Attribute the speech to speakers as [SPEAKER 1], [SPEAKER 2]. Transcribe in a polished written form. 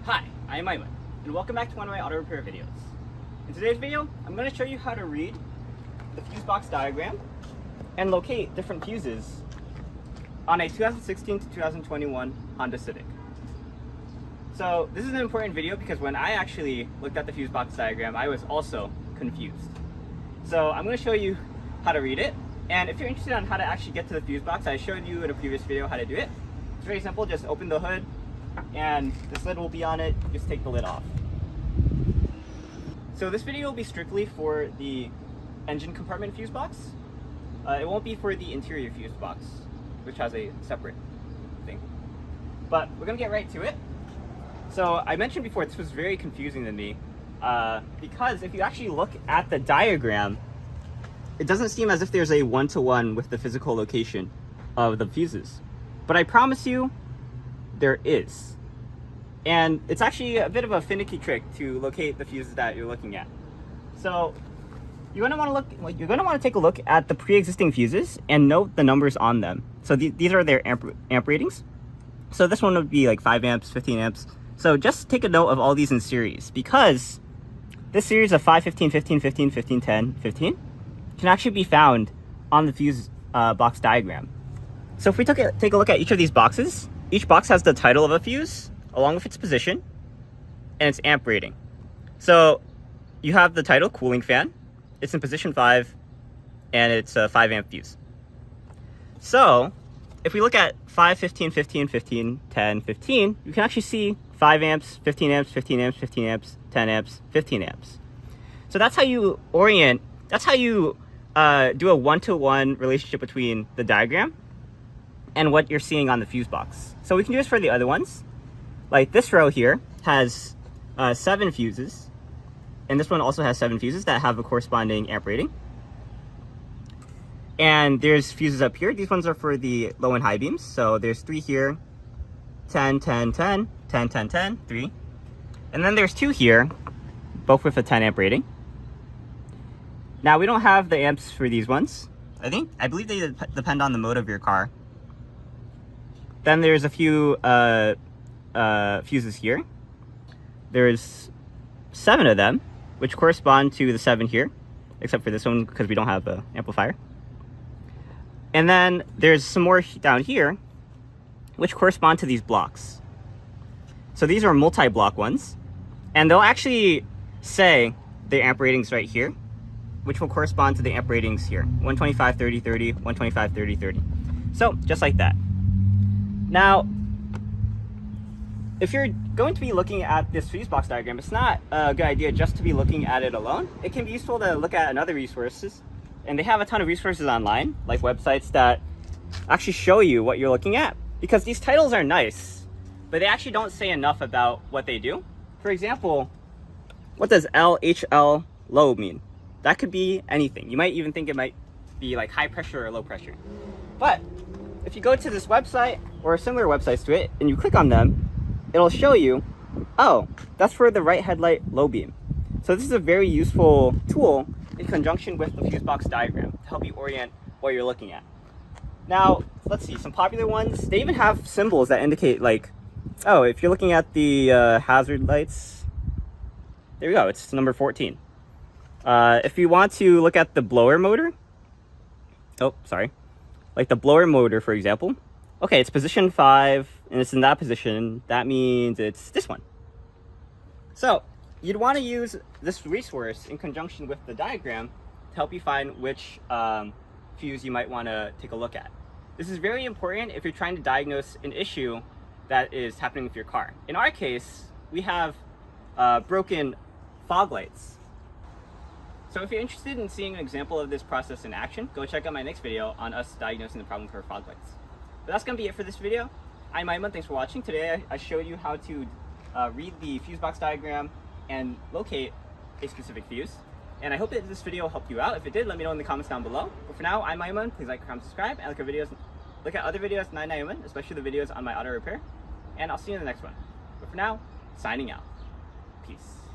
[SPEAKER 1] Hi, I am Aiman, and welcome back to one of my auto repair videos. In today's video, I'm going to show you how to read the fuse box diagram and locate different fuses on a 2016 to 2021 Honda Civic. So this is an important video because when I actually looked at the fuse box diagram, I was also confused. So I'm going to show you how to read it, and if you're interested on how to actually get to the fuse box, I showed you in a previous video how to do it. It's very simple. Just open the hood and this lid will be on it. Just take the lid off. So this video will be strictly for the engine compartment fuse box. It won't be for the interior fuse box, which has a separate thing. But we're gonna get right to it. So I mentioned before, this was very confusing to me because if you actually look at the diagram, it doesn't seem as if there's a one-to-one with the physical location of the fuses. But I promise you, there is. And it's actually a bit of a finicky trick to locate the fuses that you're looking at. So you're going to want to take a look at the pre-existing fuses and note the numbers on them. So these are their amp ratings. So this one would be like 5 amps, 15 amps. So just take a note of all these in series, because this series of 5, 15, 15, 15, 15, 10, 15 can actually be found on the fuse box diagram. So if we take a look at each of these boxes, each box has the title of a fuse along with its position and its amp rating. So you have the title, cooling fan. It's in position 5 and it's a 5 amp fuse. So if we look at 5, 15, 15, 15, 10, 15, you can actually see 5 amps, 15 amps, 15 amps, 15 amps, 10 amps, 15 amps. So that's how you do a one-to-one relationship between the diagram and what you're seeing on the fuse box. So we can do this for the other ones. Like this row here has 7 fuses, and this one also has 7 fuses that have a corresponding amp rating. And there's fuses up here. These ones are for the low and high beams. So there's 3 here, 10, 10, 10, 10, 10, 10, 3. And then there's 2 here, both with a 10 amp rating. Now we don't have the amps for these ones. I believe they depend on the mode of your car. Then there's a few fuses here. There's 7 of them, which correspond to the 7 here, except for this one because we don't have an amplifier. And then there's some more down here, which correspond to these blocks. So these are multi-block ones, and they'll actually say the amp ratings right here, which will correspond to the amp ratings here, 125, 30, 30, 125, 30, 30. So just like that. Now, if you're going to be looking at this fuse box diagram, it's not a good idea just to be looking at it alone. It can be useful to look at other resources, and they have a ton of resources online, like websites that actually show you what you're looking at, because these titles are nice, but they actually don't say enough about what they do. For example, what does LHL low mean? That could be anything. You might even think it might be like high pressure or low pressure. But if you go to this website or similar websites to it and you click on them, it'll show you, oh, that's for the right headlight low beam. So this is a very useful tool in conjunction with the fuse box diagram to help you orient what you're looking at. Now, let's see, some popular ones, they even have symbols that indicate, like, oh, if you're looking at the hazard lights, there we go, it's number 14. If you want to look at the blower motor, like the blower motor, for example, okay, it's position 5 and it's in that position. That means it's this one. So you'd want to use this resource in conjunction with the diagram to help you find which fuse you might want to take a look at. This is very important if you're trying to diagnose an issue that is happening with your car. In our case, we have broken fog lights. So if you're interested in seeing an example of this process in action, go check out my next video on us diagnosing the problem for fog lights. But that's going to be it for this video. I'm Aiman, thanks for watching. Today I showed you how to read the fuse box diagram and locate a specific fuse. And I hope that this video helped you out. If it did, let me know in the comments down below. But for now, I'm Aiman. Please like, comment, subscribe, and look at other videos on Aiman, especially the videos on my auto repair. And I'll see you in the next one. But for now, signing out. Peace.